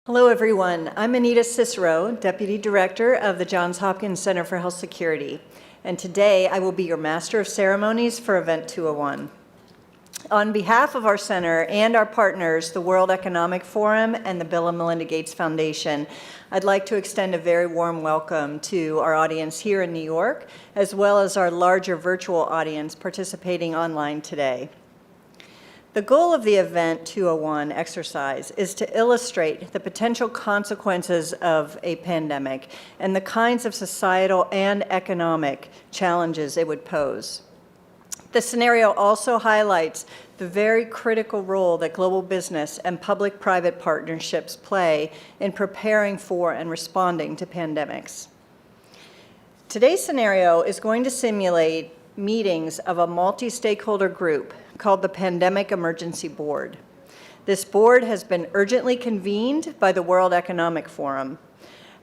Hello, everyone. I'm Anita Cicero, Deputy Director of the Johns Hopkins Center for Health Security, and today I will be your Master of Ceremonies for Event 201. On behalf of our center and our partners, the World Economic Forum and the Bill and Melinda Gates Foundation, I'd like to extend a very warm welcome to our audience here in New York, as well as our larger virtual audience participating online today. The goal of the Event 201 exercise is to illustrate the potential consequences of a pandemic and the kinds of societal and economic challenges it would pose. The scenario also highlights the very critical role that global business and public-private partnerships play in preparing for and responding to pandemics. Today's scenario is going to simulate meetings of a multi-stakeholder group called the Pandemic Emergency Board. This board has been urgently convened by the World Economic Forum,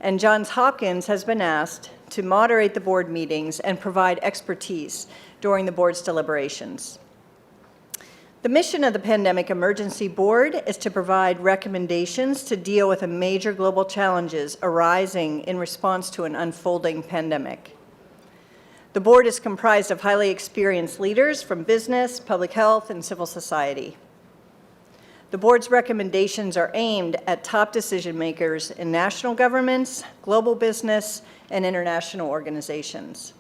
and Johns Hopkins has been asked to moderate the board meetings and provide expertise during the board's deliberations. The mission of the Pandemic Emergency Board is to provide recommendations to deal with the major global challenges arising in response to an unfolding pandemic. The board is comprised of highly experienced leaders from business, public health, and civil society. The board's recommendations are aimed at top decision makers in national governments, global business, and international organizations.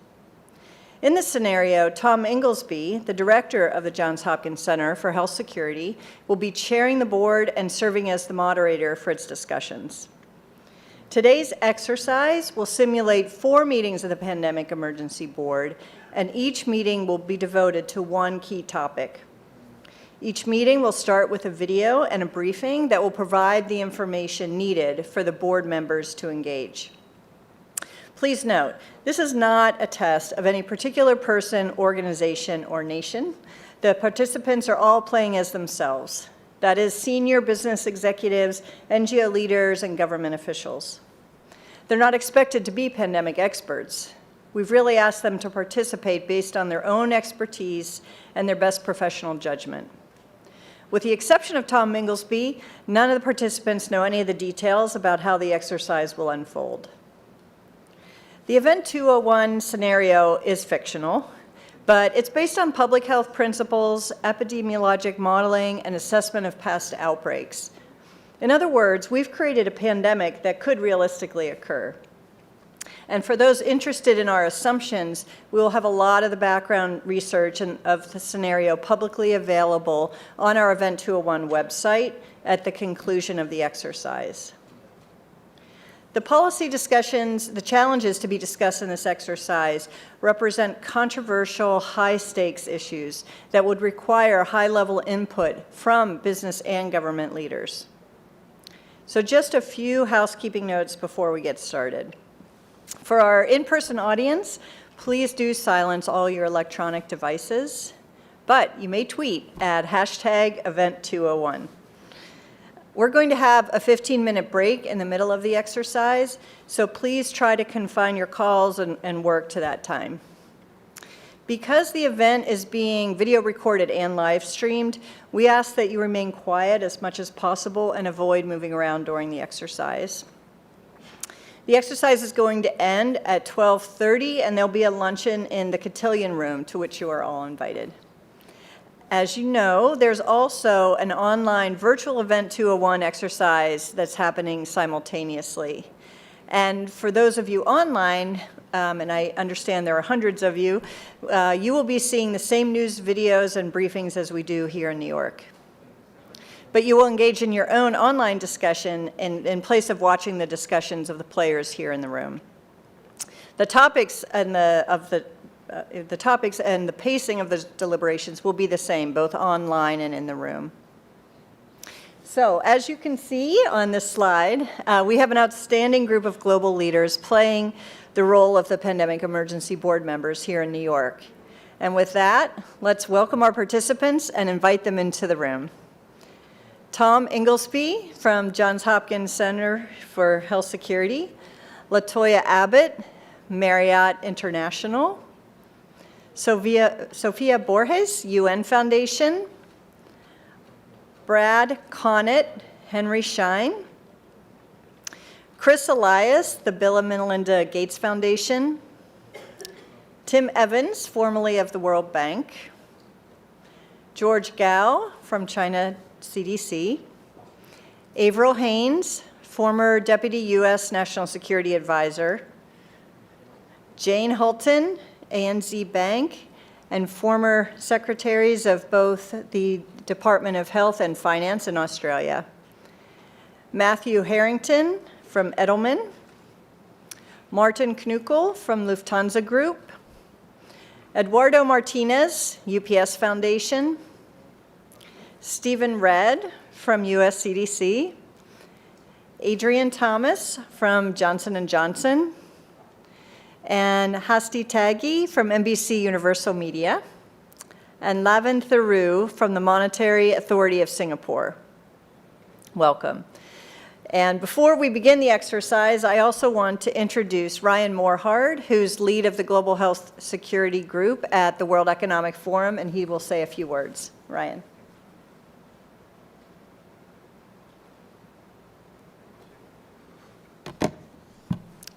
In this scenario, Tom Inglesby, the director of the Johns Hopkins Center for Health Security, will be chairing the board and serving as the moderator for its discussions. Today's exercise will simulate 4 meetings of the Pandemic Emergency Board, and each meeting will be devoted to one key topic. Each meeting will start with a video and a briefing that will provide the information needed for the board members to engage. Please note, this is not a test of any particular person, organization, or nation. The participants are all playing as themselves. That is, senior business executives, NGO leaders, and government officials. They're not expected to be pandemic experts. We've really asked them to participate based on their own expertise and their best professional judgment. With the exception of Tom Inglesby, none of the participants know any of the details about how the exercise will unfold. The Event 201 scenario is fictional, but it's based on public health principles, epidemiologic modeling, and assessment of past outbreaks. In other words, we've created a pandemic that could realistically occur. And for those interested in our assumptions, we will have a lot of the background research of the scenario publicly available on our Event 201 website at the conclusion of the exercise. The policy discussions, the challenges to be discussed in this exercise represent controversial, high-stakes issues that would require high-level input from business and government leaders. So just a few housekeeping notes before we get started. For our in-person audience, please do silence all your electronic devices, but you may tweet at #Event201. We're going to have a 15-minute break in the middle of the exercise, so please try to confine your calls and work to that time. Because the event is being video recorded and live streamed, we ask that you remain quiet as much as possible and avoid moving around during the exercise. The exercise is going to end at 12:30, and there'll be a luncheon in the cotillion room, to which you are all invited. As you know, there's also an online virtual Event 201 exercise that's happening simultaneously. And for those of you online, and I understand there are hundreds of you, you will be seeing the same news videos and briefings as we do here in New York. But you will engage in your own online discussion in place of watching the discussions of the players here in the room. The topics and the topics and the pacing of the deliberations will be the same, both online and in the room. So, as you can see on this slide, we have an outstanding group of global leaders playing the role of the Pandemic Emergency Board members here in New York. And with that, let's welcome our participants and invite them into the room. Tom Inglesby from Johns Hopkins Center for Health Security, LaToya Abbott, Marriott International, Sophia Borges, UN Foundation, Brad Connett, Henry Schein, Chris Elias, the Bill and Melinda Gates Foundation. Tim Evans, formerly of the World Bank. George Gao from China CDC. Avril Haines, former Deputy U.S. National Security Advisor. Jane Hulton, ANZ Bank, and former secretaries of both the Department of Health and Finance in Australia. Matthew Harrington from Edelman. Martin Knuckle from Lufthansa Group. Eduardo Martinez, UPS Foundation. Stephen Redd from US CDC. Adrian Thomas from Johnson & Johnson. And Hasti Taggi from NBC Universal Media. And Lavin Theroux from the Monetary Authority of Singapore. Welcome. And before we begin the exercise, I also want to introduce Ryan Morehard, who's lead of the Global Health Security Group at the World Economic Forum, and he will say a few words. Ryan.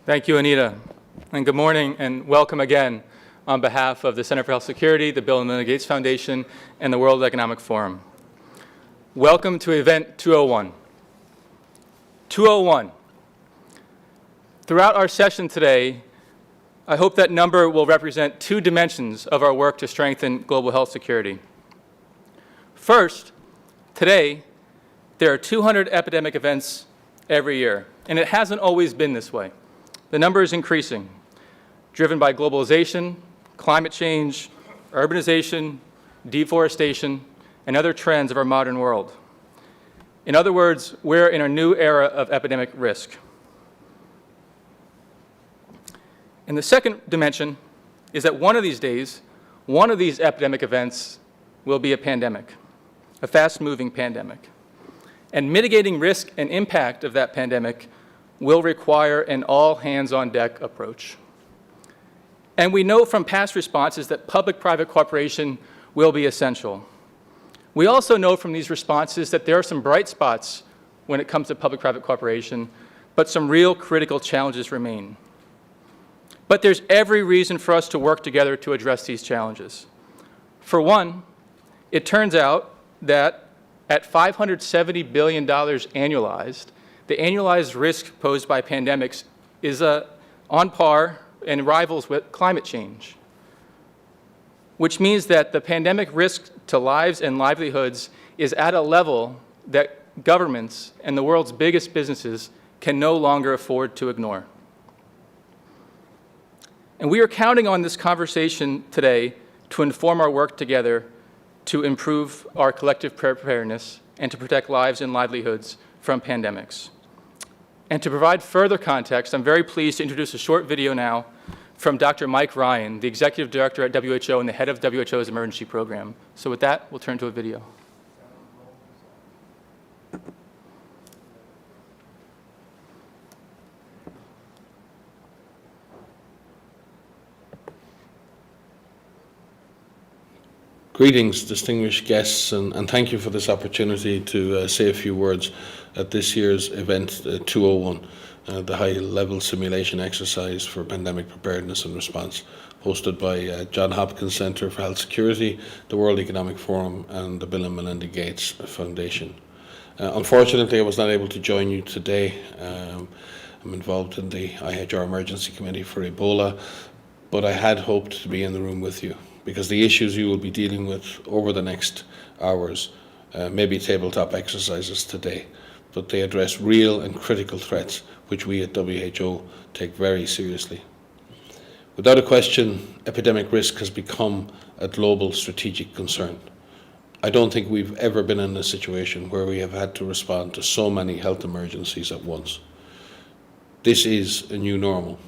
Thank you, Anita. And good morning and welcome again on behalf of the Center for Health Security, the Bill and Melinda Gates Foundation, and the World Economic Forum. Welcome to Event 201. 201. Throughout our session today, I hope that number will represent two dimensions of our work to strengthen global health security. First, today, there are 200 epidemic events every year, and it hasn't always been this way. The number is increasing, driven by globalization, climate change, urbanization, deforestation, and other trends of our modern world. In other words, we're in a new era of epidemic risk. And the second dimension is that one of these days, one of these epidemic events will be a pandemic, a fast-moving pandemic. And mitigating risk and impact of that pandemic will require an all-hands-on-deck approach. And we know from past responses that public-private cooperation will be essential. We also know from these responses that there are some bright spots when it comes to public-private cooperation, but some real critical challenges remain. But there's every reason for us to work together to address these challenges. For one, it turns out that at $570 billion annualized, the annualized risk posed by pandemics is on par and rivals with climate change, which means that the pandemic risk to lives and livelihoods is at a level that governments and the world's biggest businesses can no longer afford to ignore. And we are counting on this conversation today to inform our work together to improve our collective preparedness and to protect lives and livelihoods from pandemics. And to provide further context, I'm very pleased to introduce a short video now from Dr. Mike Ryan, the Executive Director at WHO and the head of WHO's emergency program. So with that, we'll turn to a video. Greetings, distinguished guests, and thank you for this opportunity to say a few words at this year's event 201, the high-level simulation exercise for pandemic preparedness and response, hosted by Johns Hopkins Center for Health Security, the World Economic Forum, and the Bill and Melinda Gates Foundation. Unfortunately, I was not able to join you today. I'm involved in the IHR Emergency Committee for Ebola, but I had hoped to be in the room with you, because the issues you will be dealing with over the next hours may be tabletop exercises today, but they address real and critical threats which we at WHO take very seriously. Without a question, epidemic risk has become a global strategic concern. I don't think we've ever been in a situation where we have had to respond to so many health emergencies at once. This is a new normal.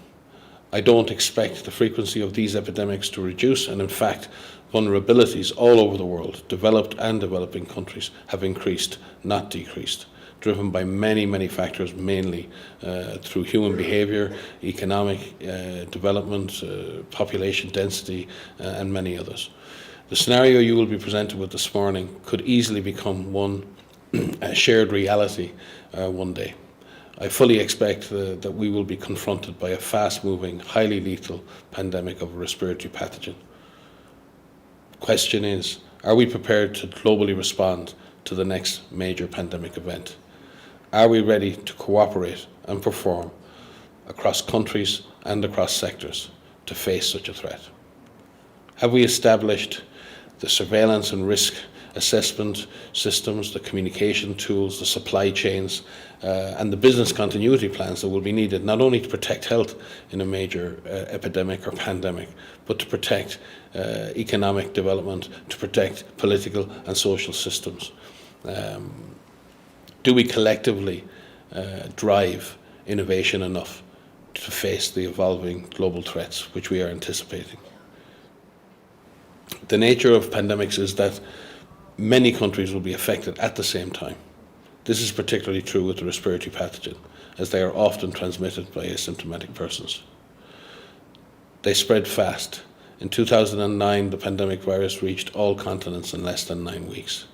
I don't expect the frequency of these epidemics to reduce, and in fact, vulnerabilities all over the world, developed and developing countries, have increased, not decreased, driven by many, many factors, mainly through human behavior, economic development, population density, and many others. The scenario you will be presented with this morning could easily become a shared reality one day. I fully expect that we will be confronted by a fast-moving, highly lethal pandemic of a respiratory pathogen. The question is, are we prepared to globally respond to the next major pandemic event? Are we ready to cooperate and perform across countries and across sectors to face such a threat? Have we established the surveillance and risk assessment systems, the communication tools, the supply chains, and the business continuity plans that will be needed not only to protect health in a major epidemic or pandemic, but to protect economic development, to protect political and social systems? Do we collectively drive innovation enough to face the evolving global threats which we are anticipating? The nature of pandemics is that many countries will be affected at the same time. This is particularly true with the respiratory pathogen, as they are often transmitted by asymptomatic persons. They spread fast. In 2009, the pandemic virus reached all continents in less than 9 weeks.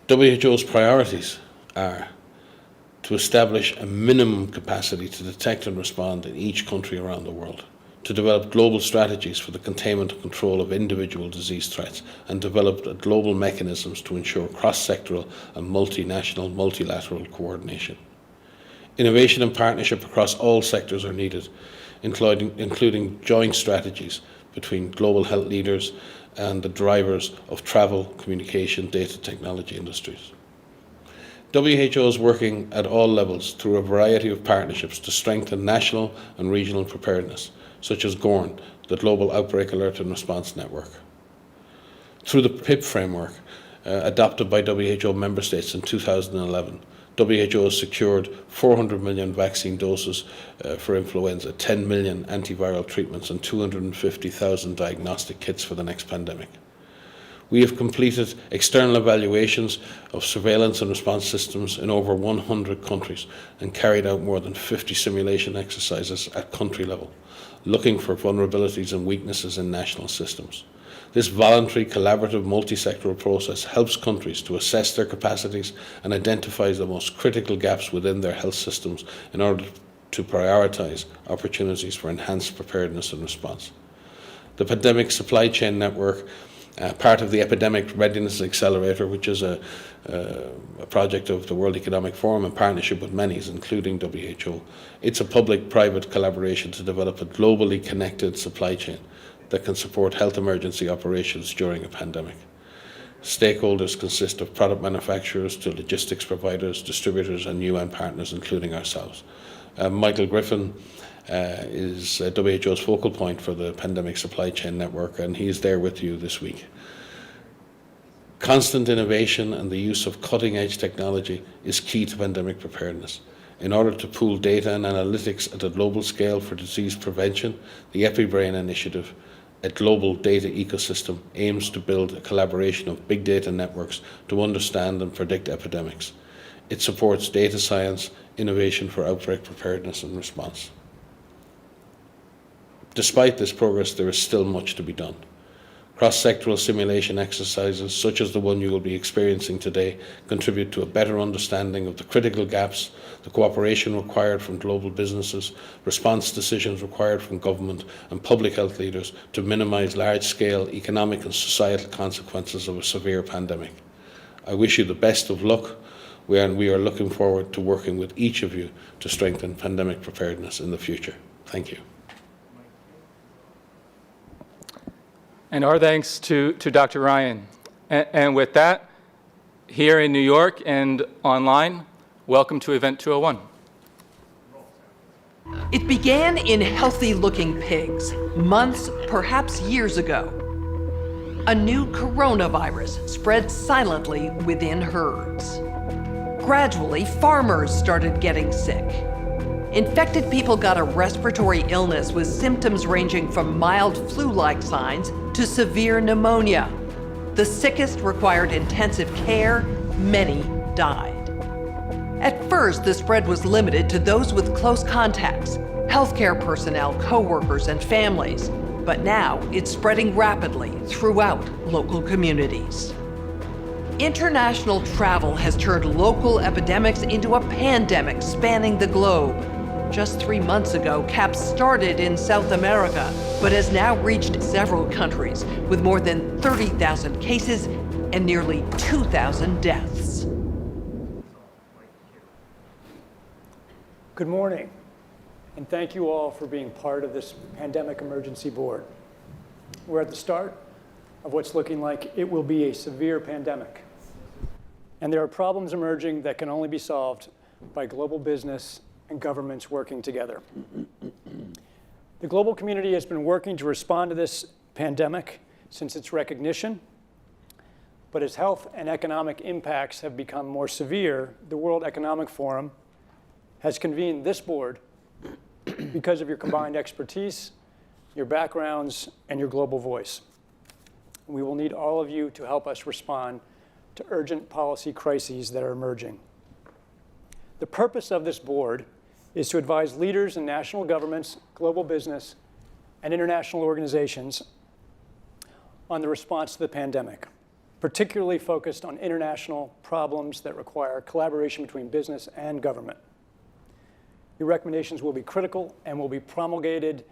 WHO's priorities are to establish a minimum capacity to detect and respond in each country around the world, to develop global strategies for the containment and control of individual disease threats, and develop global mechanisms to ensure cross-sectoral and multinational, multilateral coordination. Innovation and partnership across all sectors are needed, including joint strategies between global health leaders and the drivers of travel, communication, data technology industries. WHO is working at all levels through a variety of partnerships to strengthen national and regional preparedness, such as GORN, the Global Outbreak Alert and Response Network. Through the PIP framework, adopted by WHO member states in 2011, WHO has secured 400 million vaccine doses for influenza, 10 million antiviral treatments, and 250,000 diagnostic kits for the next pandemic. We have completed external evaluations of surveillance and response systems in over 100 countries and carried out more than 50 simulation exercises at country level, looking for vulnerabilities and weaknesses in national systems. This voluntary, collaborative, multi-sectoral process helps countries to assess their capacities and identifies the most critical gaps within their health systems in order to prioritise opportunities for enhanced preparedness and response. The Pandemic Supply Chain Network, part of the Epidemic Readiness Accelerator, which is a project of the World Economic Forum in partnership with many, including WHO. It's a public-private collaboration to develop a globally connected supply chain that can support health emergency operations during a pandemic. Stakeholders consist of product manufacturers to logistics providers, distributors, and UN partners, including ourselves. Michael Griffin is WHO's focal point for the Pandemic Supply Chain Network, and he is there with you this week. Constant innovation and the use of cutting-edge technology is key to pandemic preparedness. In order to pool data and analytics at a global scale for disease prevention, the EpiBrain initiative, a global data ecosystem, aims to build a collaboration of big data networks to understand and predict epidemics. It supports data science, innovation for outbreak preparedness and response. Despite this progress, there is still much to be done. Cross-sectoral simulation exercises, such as the one you will be experiencing today, contribute to a better understanding of the critical gaps, the cooperation required from global businesses, response decisions required from government and public health leaders to minimise large-scale economic and societal consequences of a severe pandemic. I wish you the best of luck, and we are looking forward to working with each of you to strengthen pandemic preparedness in the future. Thank you. And our thanks to Dr. Ryan. And with that, here in New York and online, welcome to Event 201. It began in healthy-looking pigs, months, perhaps years ago. A new coronavirus spread silently within herds. Gradually, farmers started getting sick. Infected people got a respiratory illness with symptoms ranging from mild flu-like signs to severe pneumonia. The sickest required intensive care. Many died. At first, the spread was limited to those with close contacts, healthcare personnel, co-workers, and families. But now it's spreading rapidly throughout local communities. International travel has turned local epidemics into a pandemic spanning the globe. Just 3 months ago, CAPS started in South America, but has now reached several countries with more than 30,000 cases and nearly 2,000 deaths. Good morning, and thank you all for being part of this Pandemic Emergency Board. We're at the start of what's looking like it will be a severe pandemic. And there are problems emerging that can only be solved by global business and governments working together. The global community has been working to respond to this pandemic since its recognition, but as health and economic impacts have become more severe, the World Economic Forum has convened this board because of your combined expertise, your backgrounds, and your global voice. We will need all of you to help us respond to urgent policy crises that are emerging. The purpose of this board is to advise leaders in national governments, global business, and international organizations on the response to the pandemic, particularly focused on international problems that require collaboration between business and government. Your recommendations will be critical and will be promulgated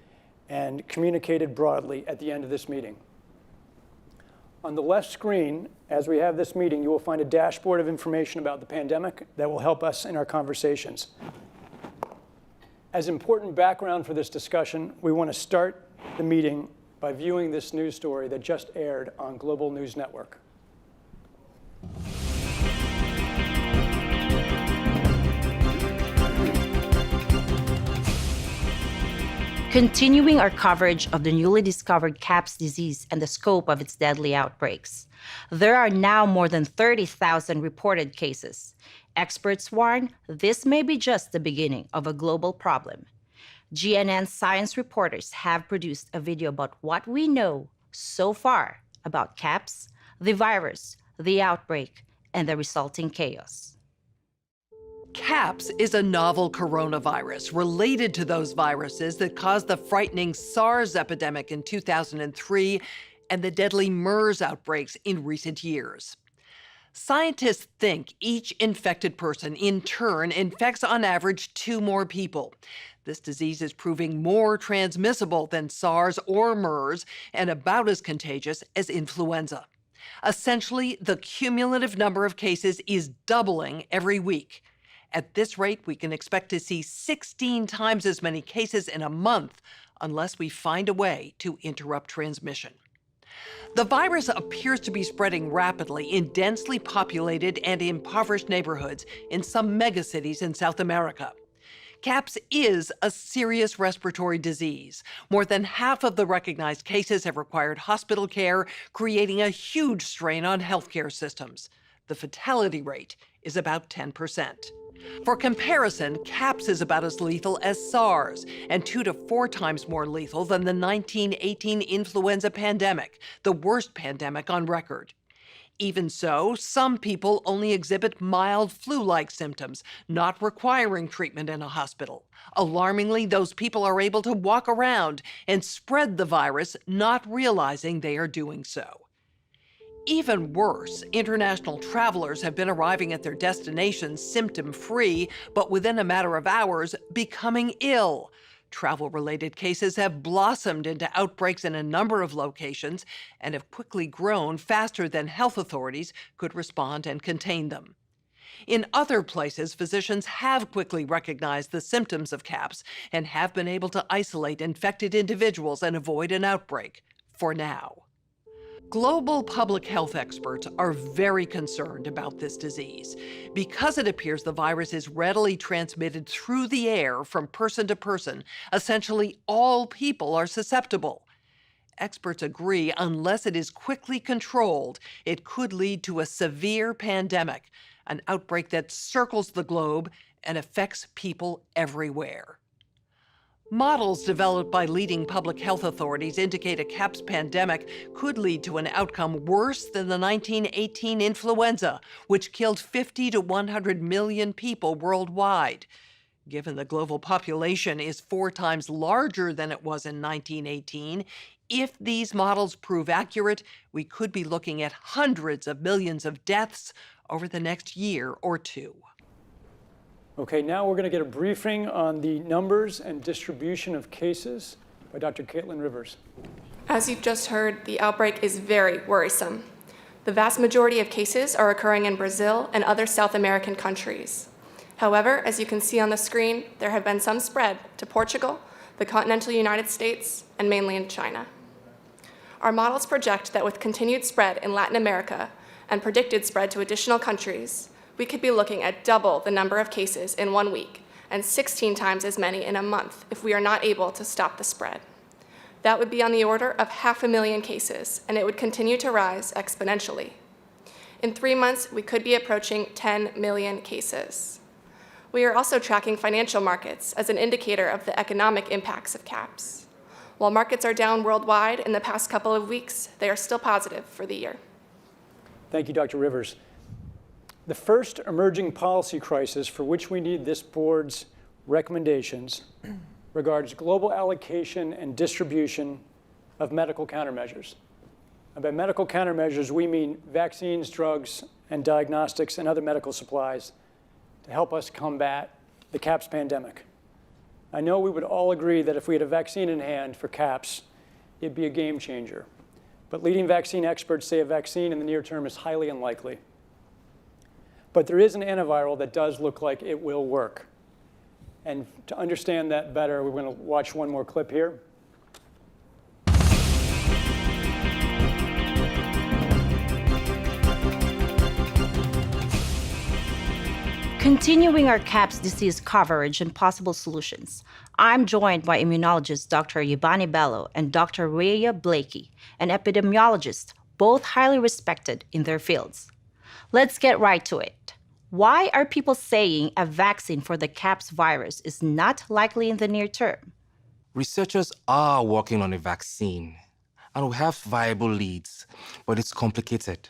and communicated broadly at the end of this meeting. On the left screen, as we have this meeting, you will find a dashboard of information about the pandemic that will help us in our conversations. As important background for this discussion, we want to start the meeting by viewing this news story that just aired on Global News Network. Continuing our coverage of the newly discovered CAPS disease and the scope of its deadly outbreaks. There are now more than 30,000 reported cases. Experts warn this may be just the beginning of a global problem. GNN science reporters have produced a video about what we know so far about CAPS, the virus, the outbreak, and the resulting chaos. CAPS is a novel coronavirus related to those viruses that caused the frightening SARS epidemic in 2003 and the deadly MERS outbreaks in recent years. Scientists think each infected person in turn infects on average 2 more people. This disease is proving more transmissible than SARS or MERS and about as contagious as influenza. Essentially, the cumulative number of cases is doubling every week. At this rate, we can expect to see 16 times as many cases in a month unless we find a way to interrupt transmission. The virus appears to be spreading rapidly in densely populated and impoverished neighborhoods in some megacities in South America. CAPS is a serious respiratory disease. More than half of the recognized cases have required hospital care, creating a huge strain on healthcare systems. The fatality rate is about 10%. For comparison, CAPS is about as lethal as SARS and 2 to 4 times more lethal than the 1918 influenza pandemic, the worst pandemic on record. Even so, some people only exhibit mild flu-like symptoms, not requiring treatment in a hospital. Alarmingly, those people are able to walk around and spread the virus, not realizing they are doing so. Even worse, international travelers have been arriving at their destinations symptom-free, but within a matter of hours, becoming ill. Travel-related cases have blossomed into outbreaks in a number of locations and have quickly grown faster than health authorities could respond and contain them. In other places, physicians have quickly recognized the symptoms of CAPS and have been able to isolate infected individuals and avoid an outbreak, for now. Global public health experts are very concerned about this disease because it appears the virus is readily transmitted through the air from person to person. Essentially, all people are susceptible. Experts agree unless it is quickly controlled, it could lead to a severe pandemic, an outbreak that circles the globe and affects people everywhere. Models developed by leading public health authorities indicate a CAPS pandemic could lead to an outcome worse than the 1918 influenza, which killed 50 to 100 million people worldwide. Given the global population is 4 times larger than it was in 1918, If these models prove accurate, we could be looking at hundreds of millions of deaths over the next year or two. Okay, now we're going to get a briefing on the numbers and distribution of cases by Dr. Caitlin Rivers. As you've just heard, the outbreak is very worrisome. The vast majority of cases are occurring in Brazil and other South American countries. However, as you can see on the screen, there have been some spread to Portugal, the continental United States, and mainland China. Our models project that with continued spread in Latin America and predicted spread to additional countries, we could be looking at double the number of cases in 1 week and 16 times as many in a month if we are not able to stop the spread. That would be on the order of 500,000 cases, and it would continue to rise exponentially. In 3 months, we could be approaching 10 million cases. We are also tracking financial markets as an indicator of the economic impacts of CAPS. While markets are down worldwide in the past couple of weeks, they are still positive for the year. Thank you, Dr. Rivers. The first emerging policy crisis for which we need this board's recommendations regards global allocation and distribution of medical countermeasures. And by medical countermeasures, we mean vaccines, drugs, and diagnostics and other medical supplies to help us combat the CAPS pandemic. I know we would all agree that if we had a vaccine in hand for CAPS, it'd be a game changer. But leading vaccine experts say a vaccine in the near term is highly unlikely. But there is an antiviral that does look like it will work. And to understand that better, we're going to watch one more clip here. Continuing our CAPS disease coverage and possible solutions, I'm joined by immunologist Dr. Yvonne Bello and Dr. Rhea Blakey, an epidemiologist, both highly respected in their fields. Let's get right to it. Why are people saying a vaccine for the CAPS virus is not likely in the near term? Researchers are working on a vaccine, and we have viable leads, but it's complicated.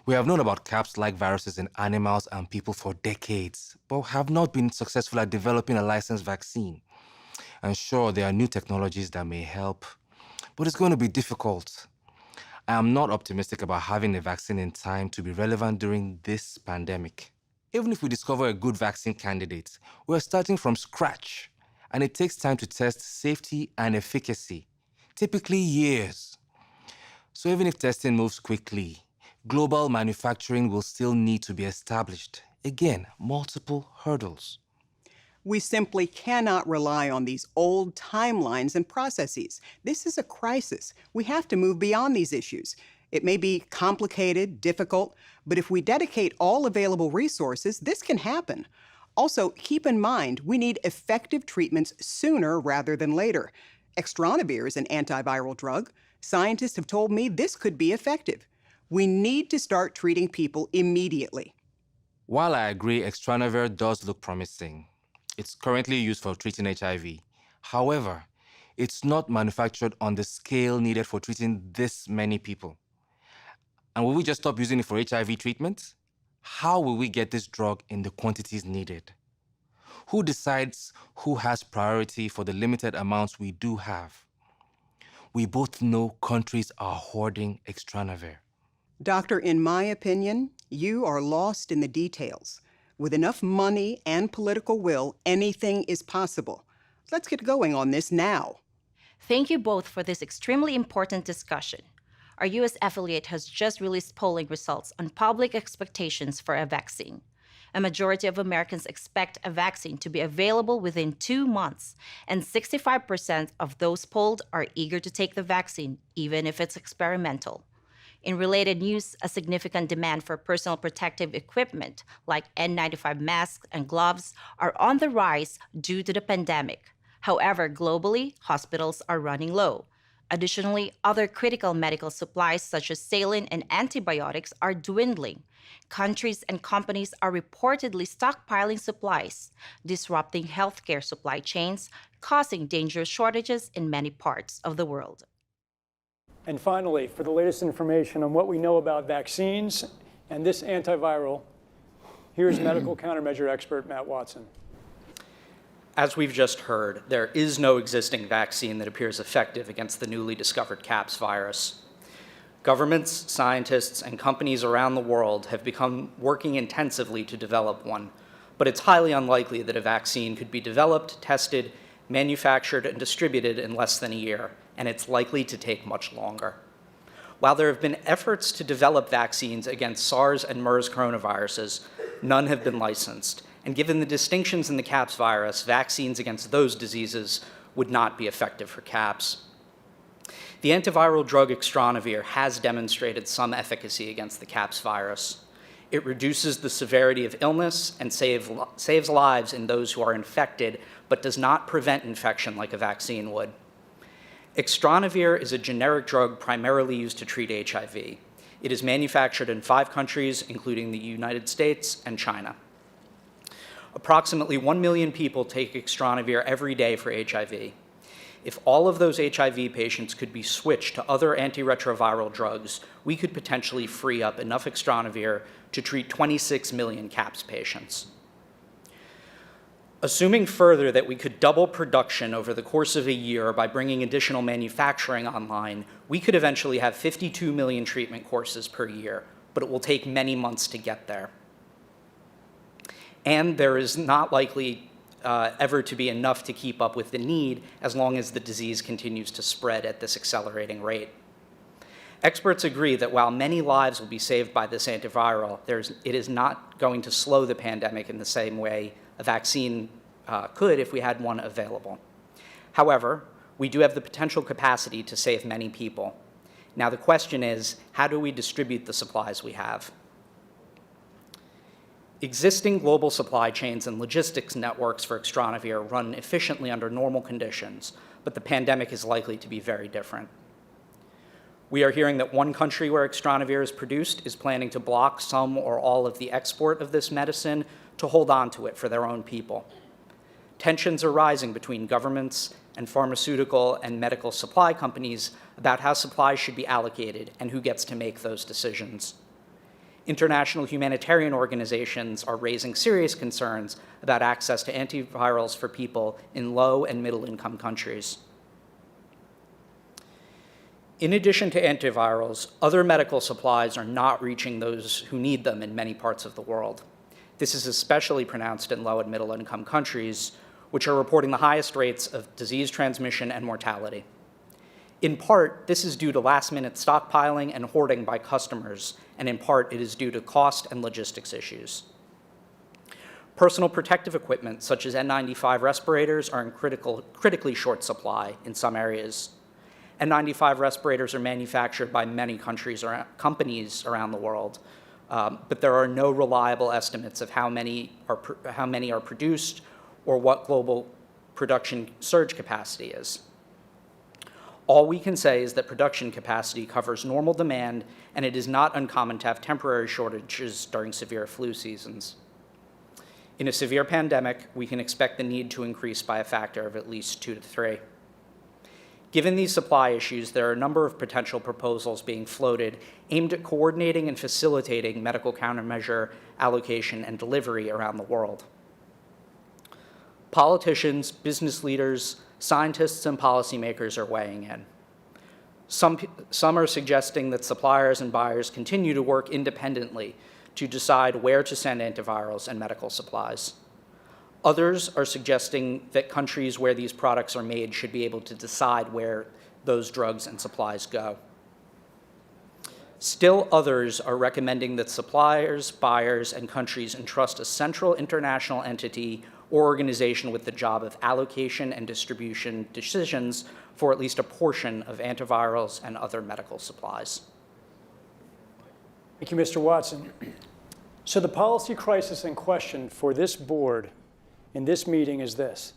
We have known about CAPS-like viruses in animals and people for decades, but have not been successful at developing a licensed vaccine. And sure, there are new technologies that may help, but it's going to be difficult. I am not optimistic about having a vaccine in time to be relevant during this pandemic. Even if we discover a good vaccine candidate, we're starting from scratch, and it takes time to test safety and efficacy, typically years. So even if testing moves quickly, global manufacturing will still need to be established. Again, multiple hurdles. We simply cannot rely on these old timelines and processes. This is a crisis. We have to move beyond these issues. It may be complicated, difficult, but if we dedicate all available resources, this can happen. Also, keep in mind, we need effective treatments sooner rather than later. Extranavir is an antiviral drug. Scientists have told me this could be effective. We need to start treating people immediately. While I agree Extranavir does look promising, it's currently used for treating HIV. However, it's not manufactured on the scale needed for treating this many people. And will we just stop using it for HIV treatment? How will we get this drug in the quantities needed? Who decides who has priority for the limited amounts we do have? We both know countries are hoarding Extranavir. Doctor, in my opinion, you are lost in the details. With enough money and political will, anything is possible. Let's get going on this now. Thank you both for this extremely important discussion. Our U.S. affiliate has just released polling results on public expectations for a vaccine. A majority of Americans expect a vaccine to be available within 2 months, and 65% of those polled are eager to take the vaccine, even if it's experimental. In related news, a significant demand for personal protective equipment like N95 masks and gloves are on the rise due to the pandemic. However, globally, hospitals are running low. Additionally, other critical medical supplies such as saline and antibiotics are dwindling. Countries and companies are reportedly stockpiling supplies, disrupting healthcare supply chains, causing dangerous shortages in many parts of the world. And finally, for the latest information on what we know about vaccines and this antiviral, here's medical countermeasure expert Matt Watson. As we've just heard, there is no existing vaccine that appears effective against the newly discovered CAPS virus. Governments, scientists, and companies around the world have become working intensively to develop one, but it's highly unlikely that a vaccine could be developed, tested, manufactured, and distributed in less than a year, and it's likely to take much longer. While there have been efforts to develop vaccines against SARS and MERS coronaviruses, none have been licensed. And given the distinctions in the CAPS virus, vaccines against those diseases would not be effective for CAPS. The antiviral drug Extranavir has demonstrated some efficacy against the CAPS virus. It reduces the severity of illness and saves lives in those who are infected, but does not prevent infection like a vaccine would. Extranavir is a generic drug primarily used to treat HIV. It is manufactured in 5 countries, including the United States and China. Approximately 1 million people take Extranavir every day for HIV. If all of those HIV patients could be switched to other antiretroviral drugs, we could potentially free up enough Extranavir to treat 26 million CAPS patients. Assuming further that we could double production over the course of a year by bringing additional manufacturing online, we could eventually have 52 million treatment courses per year, but it will take many months to get there. And there is not likely ever to be enough to keep up with the need as long as the disease continues to spread at this accelerating rate. Experts agree that while many lives will be saved by this antiviral, it is not going to slow the pandemic in the same way a vaccine could if we had one available. However, we do have the potential capacity to save many people. Now the question is, how do we distribute the supplies we have? Existing global supply chains and logistics networks for Extranavir run efficiently under normal conditions, but the pandemic is likely to be very different. We are hearing that one country where Extranavir is produced is planning to block some or all of the export of this medicine to hold on to it for their own people. Tensions are rising between governments and pharmaceutical and medical supply companies about how supplies should be allocated and who gets to make those decisions. International humanitarian organizations are raising serious concerns about access to antivirals for people in low and middle-income countries. In addition to antivirals, other medical supplies are not reaching those who need them in many parts of the world. This is especially pronounced in low and middle-income countries, which are reporting the highest rates of disease transmission and mortality. In part, this is due to last-minute stockpiling and hoarding by customers, and in part, it is due to cost and logistics issues. Personal protective equipment, such as N95 respirators, are in critically short supply in some areas. N95 respirators are manufactured by many companies around the world, but there are no reliable estimates of how many are produced or what global production surge capacity is. All we can say is that production capacity covers normal demand, and it is not uncommon to have temporary shortages during severe flu seasons. In a severe pandemic, we can expect the need to increase by a factor of at least 2 to 3. Given these supply issues, there are a number of potential proposals being floated aimed at coordinating and facilitating medical countermeasure allocation and delivery around the world. Politicians, business leaders, scientists, and policymakers are weighing in. Some are suggesting that suppliers and buyers continue to work independently to decide where to send antivirals and medical supplies. Others are suggesting that countries where these products are made should be able to decide where those drugs and supplies go. Still others are recommending that suppliers, buyers, and countries entrust a central international entity or organization with the job of allocation and distribution decisions for at least a portion of antivirals and other medical supplies. Thank you, Mr. Watson. So the policy crisis in question for this board in this meeting is this: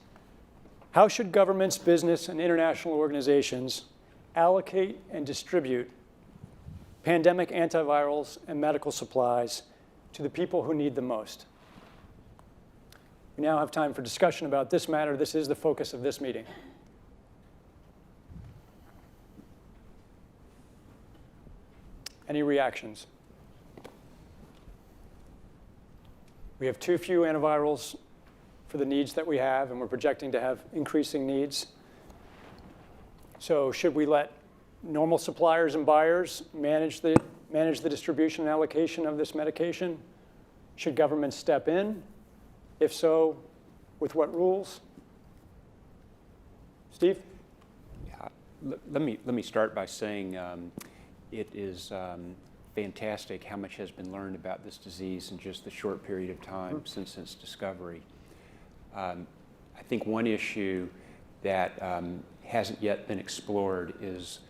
how should governments, business, and international organizations allocate and distribute pandemic antivirals and medical supplies to the people who need them most? We now have time for discussion about this matter. This is the focus of this meeting. Any reactions? We have too few antivirals for the needs that we have, and we're projecting to have increasing needs. So should we let normal suppliers and buyers manage the distribution and allocation of this medication? Should government step in? If so, with what rules? Steve? Yeah, let me start by saying it is fantastic how much has been learned about this disease in just the short period of time since its discovery. I think one issue that hasn't yet been explored is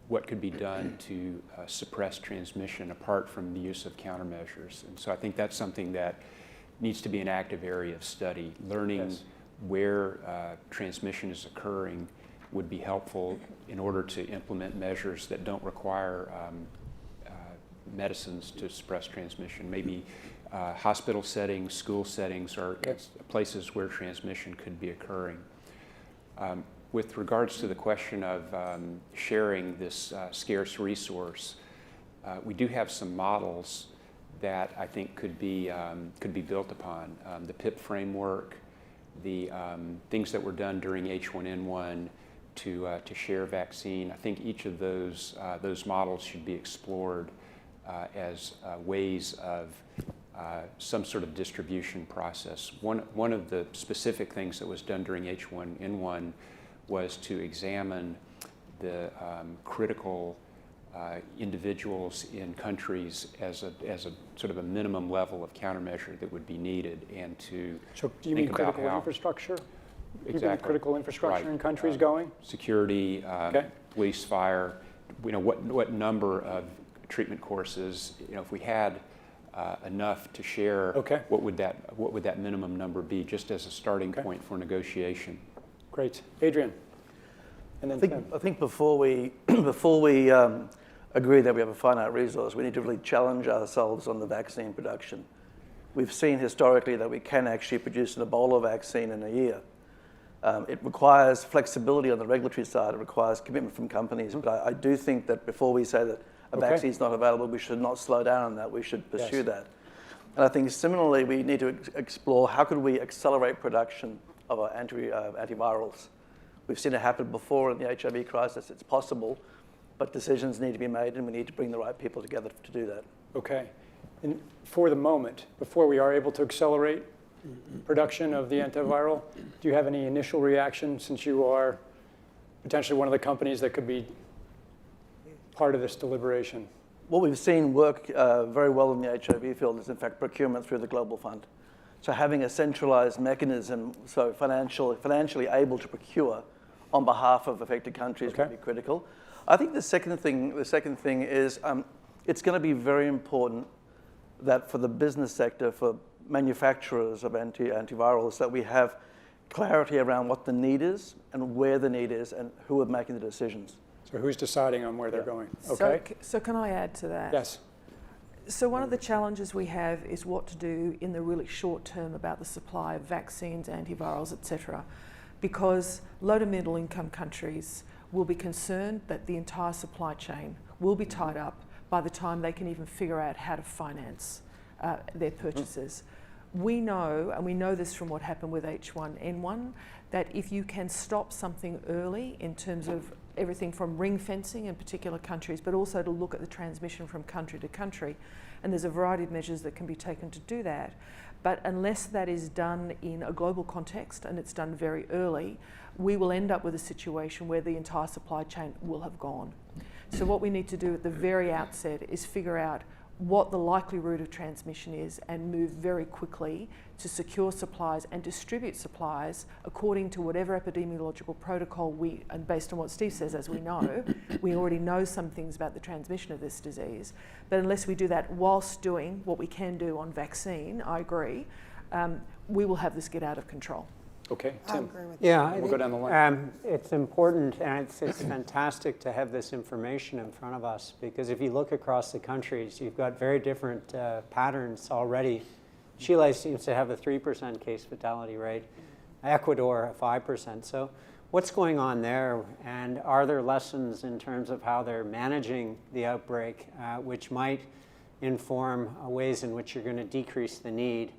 what could be done to suppress transmission apart from the use of countermeasures. And so I think that's something that needs to be an active area of study. Learning where transmission is occurring would be helpful in order to implement measures that don't require medicines to suppress transmission. Maybe hospital settings, school settings are places where transmission could be occurring. With regards to the question of sharing this scarce resource, we do have some models that I think could be built upon. The PIP framework, the things that were done during H1N1 to share vaccine. I think each of those models should be explored as ways of some sort of distribution process. One of the specific things that was done during H1N1 was to examine the critical individuals in countries as a sort of a minimum level of countermeasure that would be needed, and to So do you mean critical infrastructure? Exactly. Critical infrastructure Right. in countries going? Security, police, fire. What number of treatment courses? If we had enough to share, what would that minimum number be, just as a starting point for negotiation? Great, Adrian. And then Tim. I think before we agree that we have a finite resource, we need to really challenge ourselves on the vaccine production. We've seen historically that we can actually produce an Ebola vaccine in a year. It requires flexibility on the regulatory side. It requires commitment from companies. But I do think that before we say that a vaccine is not available, we should not slow down on that. We should pursue that. And I think similarly, we need to explore how could we accelerate production of our antivirals. We've seen it happen before in the HIV crisis. It's possible, but decisions need to be made, and we need to bring the right people together to do that. Okay. And for the moment, before we are able to accelerate production of the antiviral, do you have any initial reaction, since you are potentially one of the companies that could be part of this deliberation? What we've seen work very well in the HIV field is, in fact, procurement through the Global Fund. So having a centralized mechanism, so financially able to procure on behalf of affected countries would be critical. I think the second thing is it's going to be very important that for the business sector, for manufacturers of antivirals, that we have clarity around what the need is and where the need is and who are making the decisions. So who's deciding on where they're going? Okay. So can I add to that? Yes. So one of the challenges we have is what to do in the really short term about the supply of vaccines, antivirals, etc. Because low to middle income countries will be concerned that the entire supply chain will be tied up by the time they can even figure out how to finance their purchases. We know, and we know this from what happened with H1N1, that if you can stop something early in terms of everything from ring fencing in particular countries, but also to look at the transmission from country to country, and there's a variety of measures that can be taken to do that. But unless that is done in a global context and it's done very early, we will end up with a situation where the entire supply chain will have gone. So what we need to do at the very outset is figure out what the likely route of transmission is and move very quickly to secure supplies and distribute supplies according to whatever epidemiological protocol and based on what Steve says, as we know, we already know some things about the transmission of this disease. But unless we do that whilst doing what we can do on vaccine, I agree, we will have this get out of control. Okay, Tim. Yeah, We'll go down the line. it's important, and it's fantastic to have this information in front of us, because if you look across the countries, you've got very different patterns already. Chile seems to have a 3% case fatality rate, Ecuador a 5%. So what's going on there, and are there lessons in terms of how they're managing the outbreak, which might inform ways in which you're going to decrease the need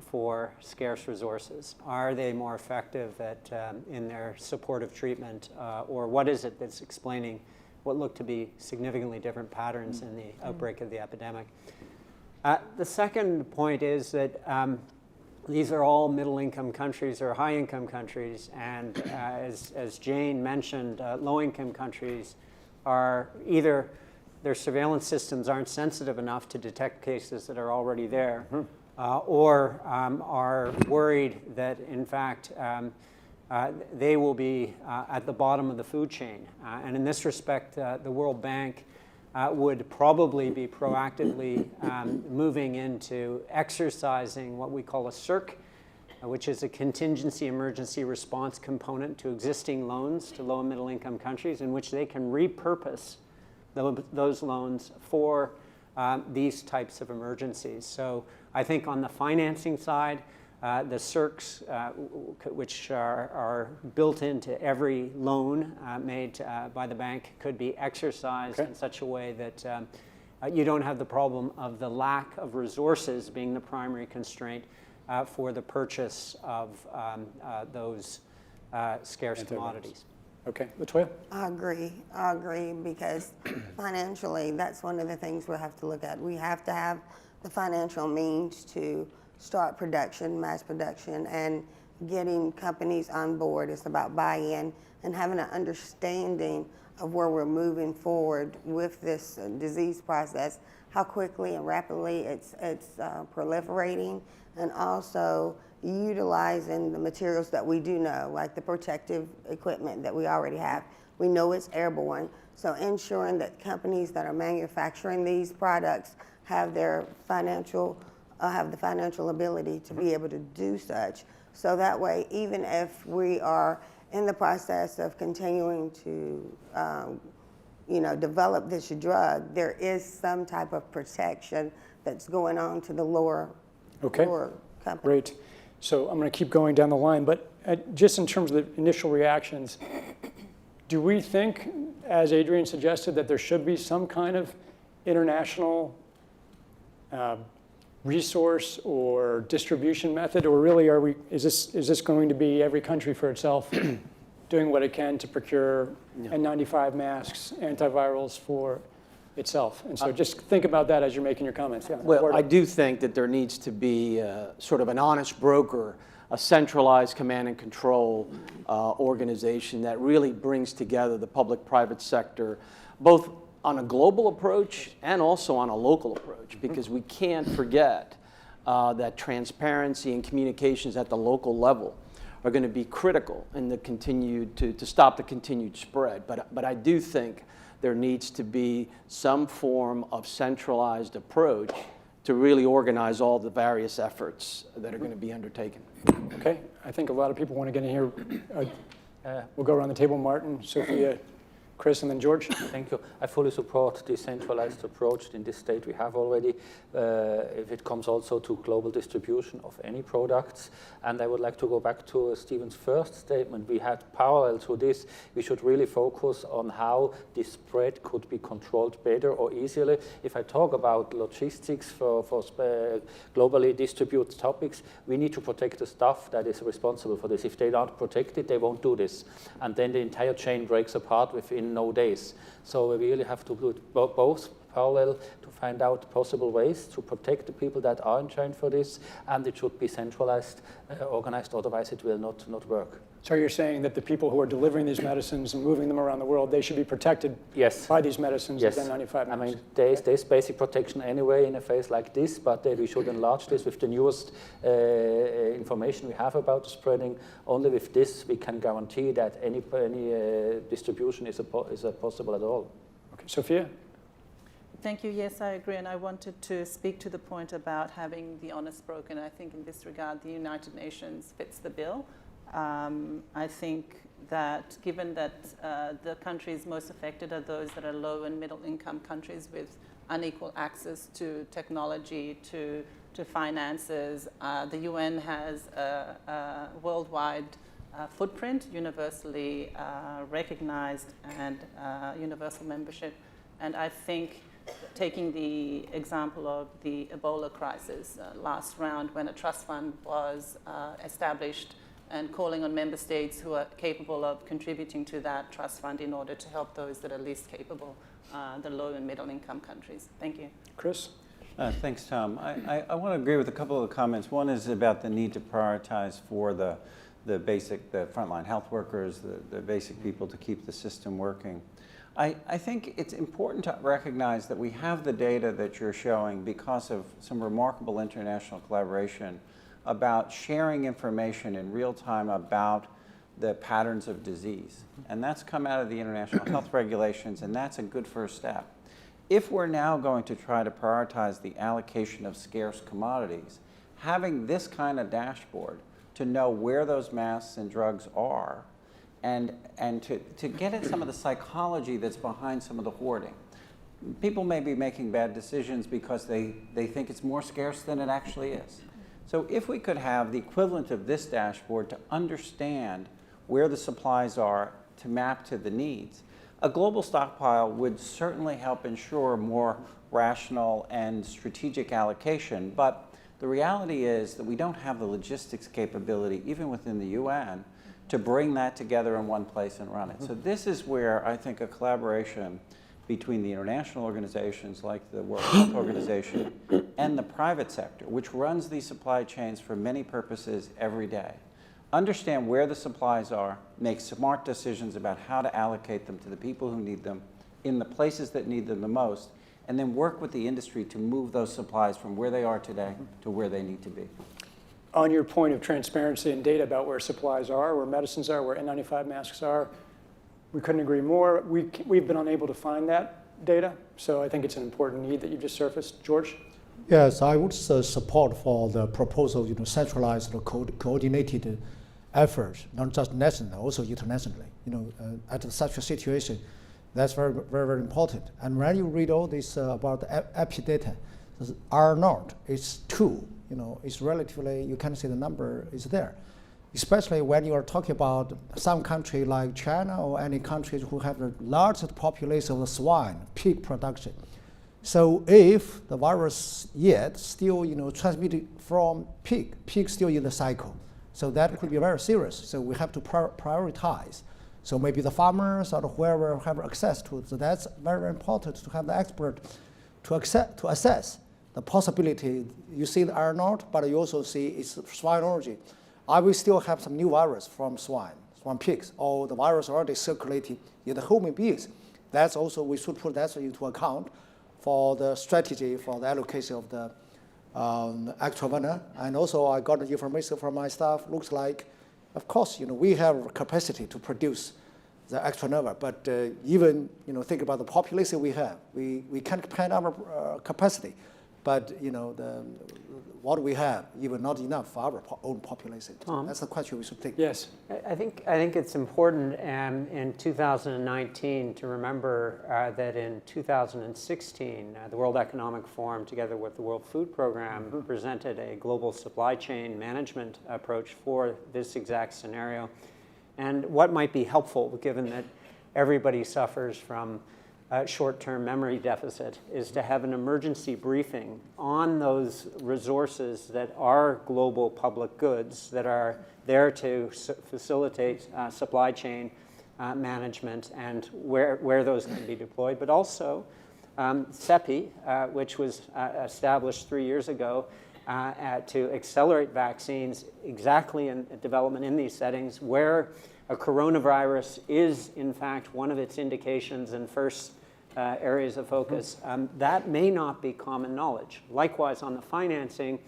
for scarce resources? Are they more effective at, in their supportive treatment, or what is it that's explaining what look to be significantly different patterns in the outbreak of the epidemic? The second point is that these are all middle-income countries or high-income countries, and as Jane mentioned, low-income countries are either their surveillance systems aren't sensitive enough to detect cases that are already there, or are worried that, in fact, they will be at the bottom of the food chain. And in this respect, the World Bank would probably be proactively moving into exercising what we call a CERC, which is a contingency emergency response component to existing loans to low and middle income countries, in which they can repurpose those loans for these types of emergencies. So I think on the financing side, the CERCs, which are built into every loan made by the bank, could be exercised in such a way that you don't have the problem of the lack of resources being the primary constraint for the purchase of those scarce commodities. Okay, Latoya? I agree, because financially, that's one of the things we'll have to look at. We have to have the financial means to start production, mass production, and getting companies on board. It's about buy-in and having an understanding of where we're moving forward with this disease process, how quickly and rapidly it's proliferating, and also utilizing the materials that we do know, like the protective equipment that we already have. We know it's airborne, so ensuring that companies that are manufacturing these products have their have the financial ability to be able to do such. So that way, even if we are in the process of continuing to develop this drug, there is some type of protection that's going on to the lower companies. Great. So I'm going to keep going down the line, but just in terms of the initial reactions, do we think, as Adrian suggested, that there should be some kind of international resource or distribution method, or really is this going to be every country for itself doing what it can to procure N95 masks, antivirals for itself? And so just think about that as you're making your comments. Yeah, well, I do think that there needs to be sort of an honest broker, a centralized command and control organization that really brings together the public-private sector, both on a global approach and also on a local approach, because we can't forget that transparency and communications at the local level are going to be critical in the to stop the continued spread. But I do think there needs to be some form of centralized approach to really organize all the various efforts that are going to be undertaken. Okay, I think a lot of people want to get in here. We'll go around the table. Martin, Sophia, Chris, and then George. Thank you. I fully support the centralized approach in this state we have already, if it comes also to global distribution of any products. And I would like to go back to Stephen's first statement. We had parallel to this, we should really focus on how the spread could be controlled better or easily. If I talk about logistics for globally distributed topics, we need to protect the staff that is responsible for this. If they don't protect it, they won't do this. And then the entire chain breaks apart within no days. So we really have to do it both parallel to find out possible ways to protect the people that are in chain for this, and it should be centralized, organized, otherwise it will not work. So you're saying that the people who are delivering these medicines and moving them around the world, they should be protected by these medicines with N95? I mean, there's basic protection anyway in a phase like this, but we should enlarge this with the newest information we have about the spreading. Only with this we can guarantee that any distribution is possible at all. Okay, Sophia? Thank you. Yes, I agree. And I wanted to speak to the point about having the honest broker. And I think in this regard, the United Nations fits the bill. I think that given that the countries most affected are those that are low and middle income countries with unequal access to technology, to finances, the UN has a worldwide footprint, universally recognized, and universal membership. And I think taking the example of the Ebola crisis last round, when a trust fund was established, and calling on member states who are capable of contributing to that trust fund in order to help those that are least capable, the low and middle income countries. Thank you. Chris? Thanks, Tom. I want to agree with a couple of comments. One is about the need to prioritize for the frontline health workers, the basic people to keep the system working. I think it's important to recognize that we have the data that you're showing because of some remarkable international collaboration about sharing information in real time about the patterns of disease. And that's come out of the international health regulations, and that's a good first step. If we're now going to try to prioritize the allocation of scarce commodities, having this kind of dashboard to know where those masks and drugs are, and to get at some of the psychology that's behind some of the hoarding. People may be making bad decisions because they think it's more scarce than it actually is. So if we could have the equivalent of this dashboard to understand where the supplies are to map to the needs, a global stockpile would certainly help ensure more rational and strategic allocation. But the reality is that we don't have the logistics capability, even within the UN, to bring that together in one place and run it. So this is where I think a collaboration between the international organizations like the World Health Organization and the private sector, which runs these supply chains for many purposes every day, understand where the supplies are, make smart decisions about how to allocate them to the people who need them in the places that need them the most, and then work with the industry to move those supplies from where they are today to where they need to be. On your point of transparency and data about where supplies are, where medicines are, where N95 masks are, we couldn't agree more. We've been unable to find that data, so I think it's an important need that you just surfaced. George? Yes, I would support for the proposal, centralized, coordinated effort, not just national, also internationally. At such a situation, that's very, very, very important. And when you read all this about the epi data, R0 is 2. It's relatively, you can see the number is there. Especially when you are talking about some country like China or any countries who have the largest population of swine, pig production. So if the virus yet still, transmitted from pig still in the cycle, so that could be very serious. So we have to prioritize. So maybe the farmers or whoever have access to it. So that's very, very important to have the expert to assess the possibility. You see the R0, but you also see it's swine origin. I will still have some new virus from swine pigs, or the virus already circulating in the human beings. That's also, we should put that into account for the strategy for the allocation of the extra winner. And also I got the information from my staff, looks like, of course, we have capacity to produce the extra number, but even, think about the population we have. We can't expand our capacity, but, what we have, even not enough for our own population. Tom? That's the question we should think. Yes. I think it's important in 2019 to remember that in 2016, the World Economic Forum, together with the World Food Program, presented a global supply chain management approach for this exact scenario. And what might be helpful, given that everybody suffers from short-term memory deficit, is to have an emergency briefing on those resources that are global public goods that are there to facilitate supply chain management and where those can be deployed, but also CEPI, which was established 3 years ago to accelerate vaccines exactly in development in these settings where a coronavirus is, in fact, one of its indications and first areas of focus. That may not be common knowledge. Likewise, on the financing,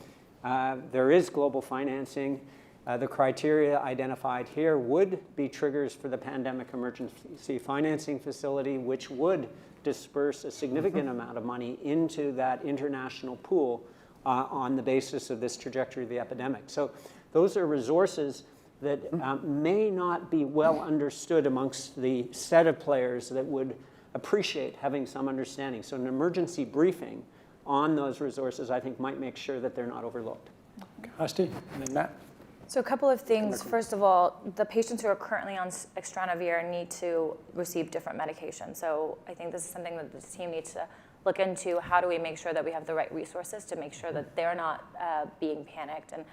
there is global financing. The criteria identified here would be triggers for the Pandemic Emergency Financing Facility, which would disperse a significant amount of money into that international pool on the basis of this trajectory of the epidemic. So those are resources that may not be well understood amongst the set of players that would appreciate having some understanding. So an emergency briefing on those resources, I think, might make sure that they're not overlooked. Asti, and then Matt. So a couple of things. First of all, the patients who are currently on extranavir need to receive different medication. So I think this is something that the team needs to look into how do we make sure that we have the right resources to make sure that they're not being panicked and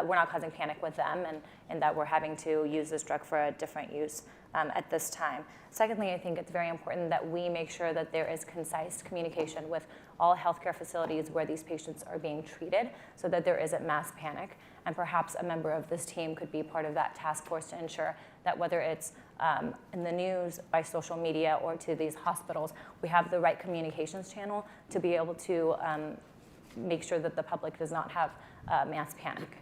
we're not causing panic with them, and that we're having to use this drug for a different use at this time. Secondly, I think it's very important that we make sure that there is concise communication with all healthcare facilities where these patients are being treated so that there isn't mass panic. And perhaps a member of this team could be part of that task force to ensure that whether it's in the news, by social media, or to these hospitals, we have the right communications channel to be able to make sure that the public does not have mass panic.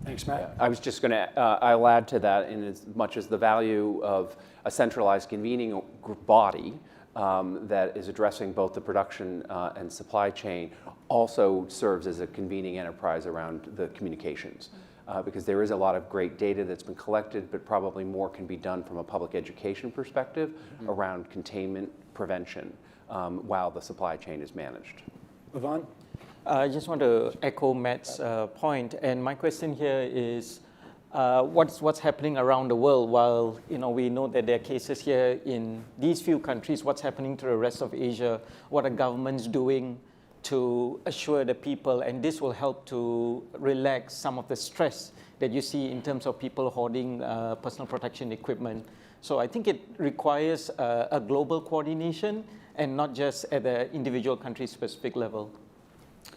Thanks, Matt. I was just going to, I'll add to that in as much as the value of a centralized convening body that is addressing both the production and supply chain also serves as a convening enterprise around the communications. Because there is a lot of great data that's been collected, but probably more can be done from a public education perspective around containment prevention while the supply chain is managed. Yvonne? I just want to echo Matt's point, and my question here is, what's happening around the world? While we know that there are cases here in these few countries, what's happening to the rest of Asia? What are governments doing to assure the people? And this will help to relax some of the stress that you see in terms of people hoarding personal protection equipment. So I think it requires a global coordination and not just at the individual country-specific level.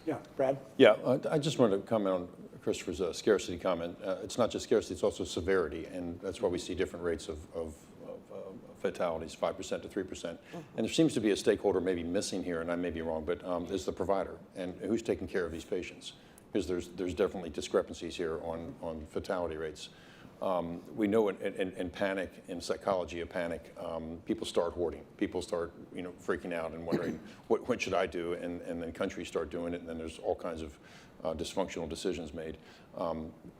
Yeah, Brad? Yeah, I just wanted to comment on Christopher's scarcity comment. It's not just scarcity, it's also severity, and that's why we see different rates of fatalities, 5% to 3%. And there seems to be a stakeholder maybe missing here, and I may be wrong, but is the provider, and who's taking care of these patients? Because there's definitely discrepancies here on fatality rates. We know in panic, in psychology of panic, people start hoarding. People start freaking out and wondering, what should I do? And then countries start doing it, and then there's all kinds of dysfunctional decisions made.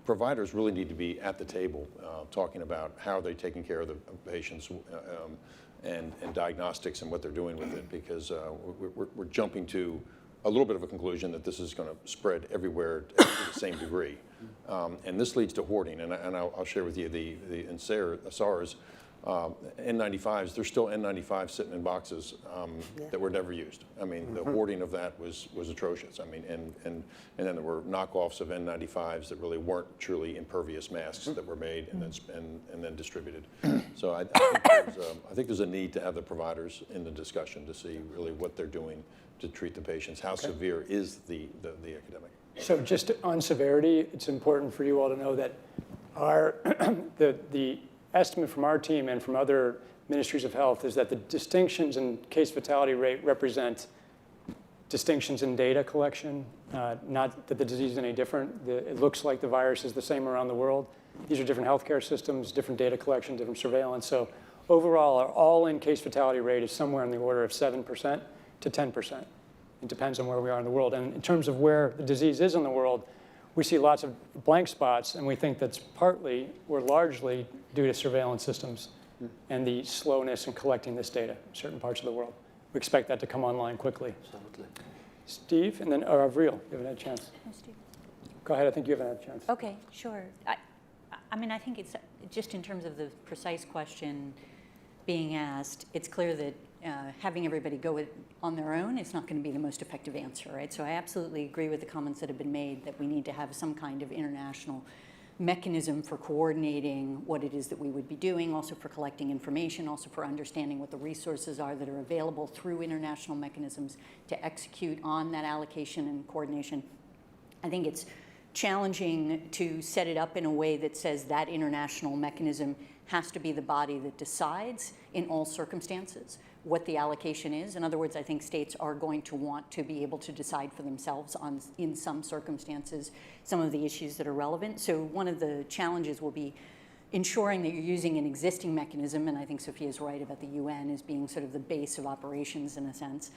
Providers really need to be at the table talking about how they're taking care of the patients and diagnostics and what they're doing with it, because we're jumping to a little bit of a conclusion that this is going to spread everywhere to the same degree. And this leads to hoarding, and I'll share with you in SARS, N95s, there's still N95s sitting in boxes that were never used. I mean, the hoarding of that was atrocious. I mean, and then there were knockoffs of N95s that really weren't truly impervious masks that were made and then distributed. So I think there's a need to have the providers in the discussion to see really what they're doing to treat the patients. How severe is the epidemic? So just on severity, it's important for you all to know that the estimate from our team and from other ministries of health is that the distinctions in case fatality rate represent distinctions in data collection, not that the disease is any different. It looks like the virus is the same around the world. These are different healthcare systems, different data collection, different surveillance. So overall, our all-in case fatality rate is somewhere in the order of 7% to 10%. It depends on where we are in the world. And in terms of where the disease is in the world, we see lots of blank spots, and we think that's partly or largely due to surveillance systems and the slowness in collecting this data in certain parts of the world. We expect that to come online quickly. Absolutely. Steve, and then Avril, you haven't had a chance. No, Steve. Go ahead, I think you haven't had a chance. Okay, sure. I mean, I think it's just in terms of the precise question being asked, it's clear that having everybody go on their own is not going to be the most effective answer, right? So I absolutely agree with the comments that have been made that we need to have some kind of international mechanism for coordinating what it is that we would be doing, also for collecting information, also for understanding what the resources are that are available through international mechanisms to execute on that allocation and coordination. I think it's challenging to set it up in a way that says that international mechanism has to be the body that decides in all circumstances what the allocation is. In other words, I think states are going to want to be able to decide for themselves on, in some circumstances, some of the issues that are relevant. So one of the challenges will be ensuring that you're using an existing mechanism, and I think Sophia's right about the UN as being sort of the base of operations in a sense,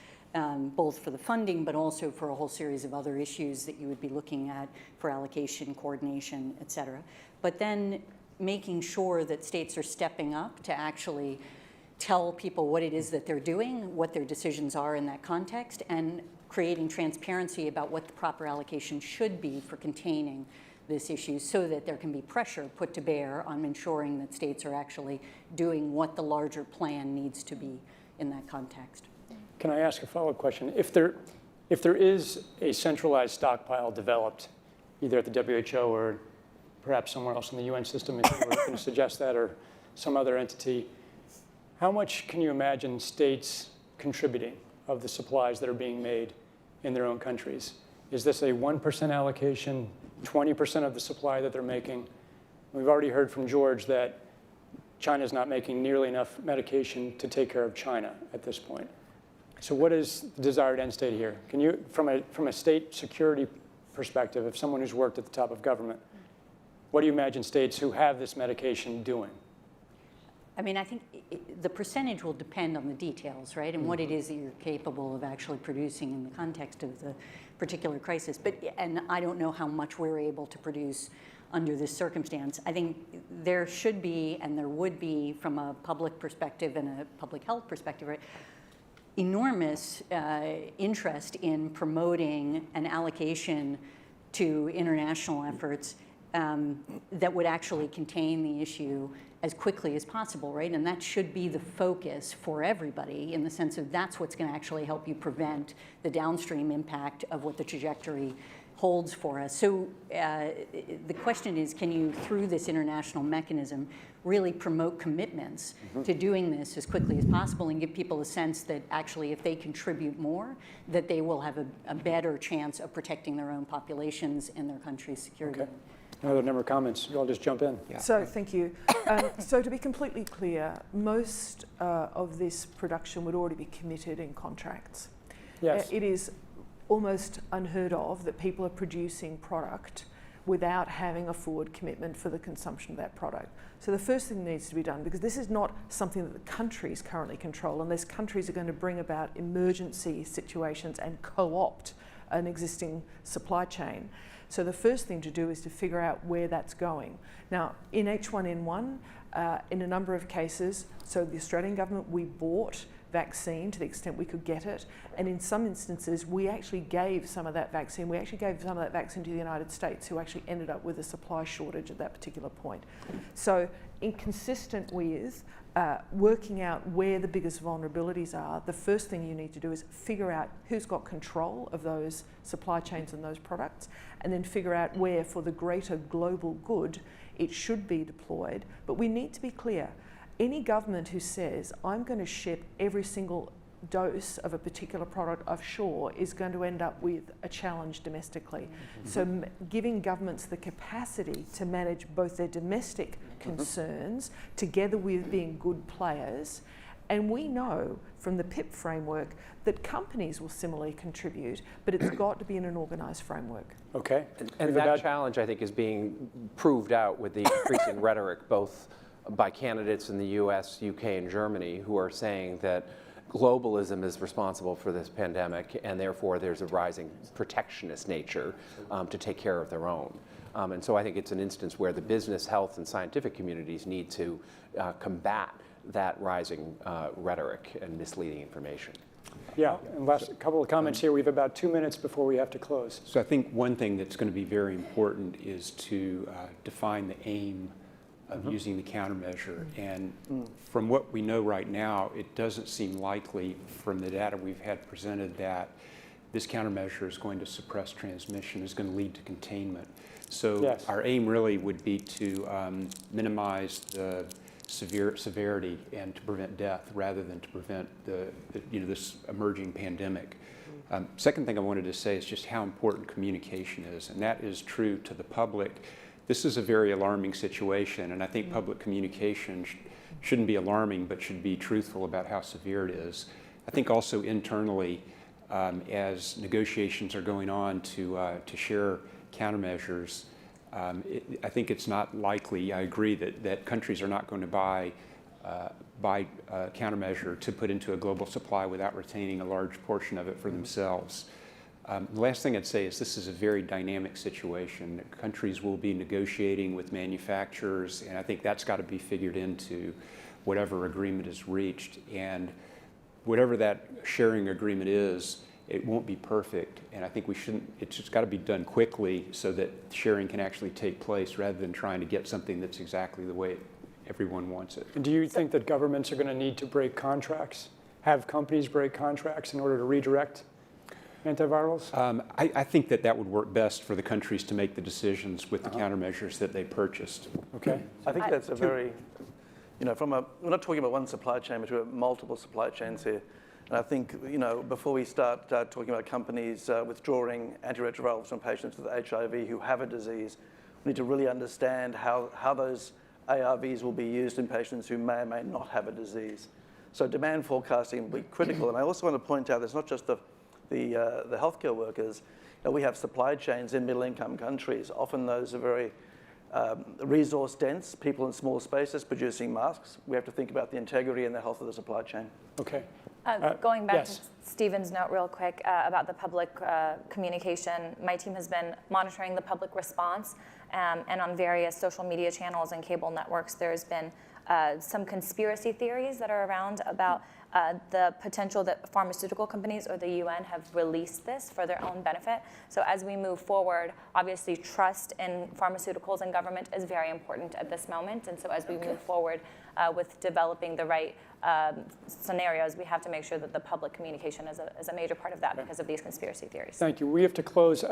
both for the funding, but also for a whole series of other issues that you would be looking at for allocation, coordination, et cetera. But then making sure that states are stepping up to actually tell people what it is that they're doing, what their decisions are in that context, and creating transparency about what the proper allocation should be for containing this issue so that there can be pressure put to bear on ensuring that states are actually doing what the larger plan needs to be in that context. Can I ask a follow-up question? If there is a centralized stockpile developed, either at the WHO or perhaps somewhere else in the UN system, if you were going to suggest that, or some other entity, how much can you imagine states contributing of the supplies that are being made in their own countries? Is this a 1% allocation, 20% of the supply that they're making? We've already heard from George that China's not making nearly enough medication to take care of China at this point. So what is the desired end state here? Can you, from a state security perspective, if someone who's worked at the top of government, what do you imagine states who have this medication doing? I mean, I think the percentage will depend on the details, right? And what it is that you're capable of actually producing in the context of the particular crisis. And I don't know how much we're able to produce under this circumstance. I think there should be, and there would be, from a public perspective and a public health perspective, right, enormous interest in promoting an allocation to international efforts that would actually contain the issue as quickly as possible, right? And that should be the focus for everybody, in the sense of that's what's going to actually help you prevent the downstream impact of what the trajectory holds for us. So the question is, can you, through this international mechanism, really promote commitments to doing this as quickly as possible and give people a sense that actually if they contribute more, that they will have a better chance of protecting their own populations and their country's security. Okay. Another number of comments. You all just jump in. Yeah. So thank you. So to be completely clear, most of this production would already be committed in contracts. Yes. It is almost unheard of that people are producing product without having a forward commitment for the consumption of that product. So the first thing that needs to be done, because this is not something that the countries currently control, unless countries are going to bring about emergency situations and co-opt an existing supply chain. So the first thing to do is to figure out where that's going. Now, in H1N1, in a number of cases, so the Australian government, we bought vaccine to the extent we could get it, and in some instances, we actually gave some of that vaccine. We actually gave some of that vaccine to the United States, who actually ended up with a supply shortage at that particular point. So, inconsistent with working out where the biggest vulnerabilities are, the first thing you need to do is figure out who's got control of those supply chains and those products, and then figure out where, for the greater global good, it should be deployed. But we need to be clear. Any government who says, I'm going to ship every single dose of a particular product offshore is going to end up with a challenge domestically. So giving governments the capacity to manage both their domestic concerns together with being good players. And we know from the PIP framework that companies will similarly contribute, but it's got to be in an organised framework. Okay. And that challenge, I think, is being proved out with the increasing rhetoric, both by candidates in the US, UK, and Germany, who are saying that globalism is responsible for this pandemic, and therefore there's a rising protectionist nature to take care of their own. And so I think it's an instance where the business, health, and scientific communities need to combat that rising rhetoric and misleading information. Yeah, and last couple of comments here. We have about 2 minutes before we have to close. So I think one thing that's going to be very important is to define the aim of using the countermeasure. And from what we know right now, it doesn't seem likely from the data we've had presented that this countermeasure is going to suppress transmission, is going to lead to containment. So our aim really would be to minimize the severity and to prevent death rather than to prevent this emerging pandemic. Second thing I wanted to say is just how important communication is, and that is true to the public. This is a very alarming situation, and I think public communication shouldn't be alarming, but should be truthful about how severe it is. I think also internally, as negotiations are going on to share countermeasures, I think it's not likely, I agree, that countries are not going to buy a countermeasure to put into a global supply without retaining a large portion of it for themselves. The last thing I'd say is this is a very dynamic situation. Countries will be negotiating with manufacturers, and I think that's got to be figured into whatever agreement is reached. And whatever that sharing agreement is, it won't be perfect, and I think it's just got to be done quickly so that sharing can actually take place rather than trying to get something that's exactly the way everyone wants it. And do you think that governments are going to need to break contracts? have companies break contracts in order to redirect antivirals? I think that would work best for the countries to make the decisions with the countermeasures that they purchased. Okay. I think that's a very, we're not talking about one supply chain, but we're multiple supply chains here. And I think, before we start talking about companies withdrawing antiretrovirals from patients with HIV who have a disease, we need to really understand how those ARVs will be used in patients who may or may not have a disease. So demand forecasting will be critical. And I also want to point out, it's not just the healthcare workers. We have supply chains in middle-income countries. Often those are very resource dense, people in small spaces producing masks. We have to think about the integrity and the health of the supply chain. Okay. Going back yes. to Stephen's note real quick about the public communication, my team has been monitoring the public response, and on various social media channels and cable networks, there's been some conspiracy theories that are around about the potential that pharmaceutical companies or the UN have released this for their own benefit. So as we move forward, obviously trust in pharmaceuticals and government is very important at this moment. And so as we move forward with developing the right scenarios, we have to make sure that the public communication is a major part of that because of these conspiracy theories. Thank you. We have to close.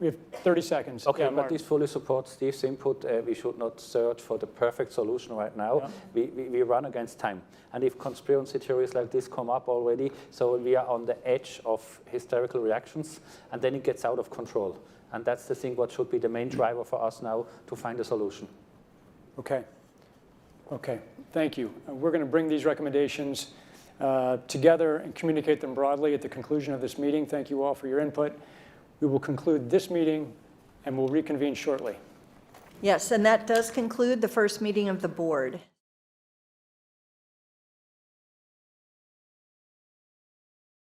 We have 30 seconds. Okay, Yeah, but Mark. this fully supports Steve's input. We should not search for the perfect solution right now. Yeah. We run against time. And if conspiracy theories like this come up already, so we are on the edge of hysterical reactions, and then it gets out of control. And that's the thing what should be the main driver for us now to find a solution. Okay. Okay. Thank you. We're going to bring these recommendations together and communicate them broadly at the conclusion of this meeting. Thank you all for your input. We will conclude this meeting and we'll reconvene shortly. Yes, and that does conclude the first meeting of the board.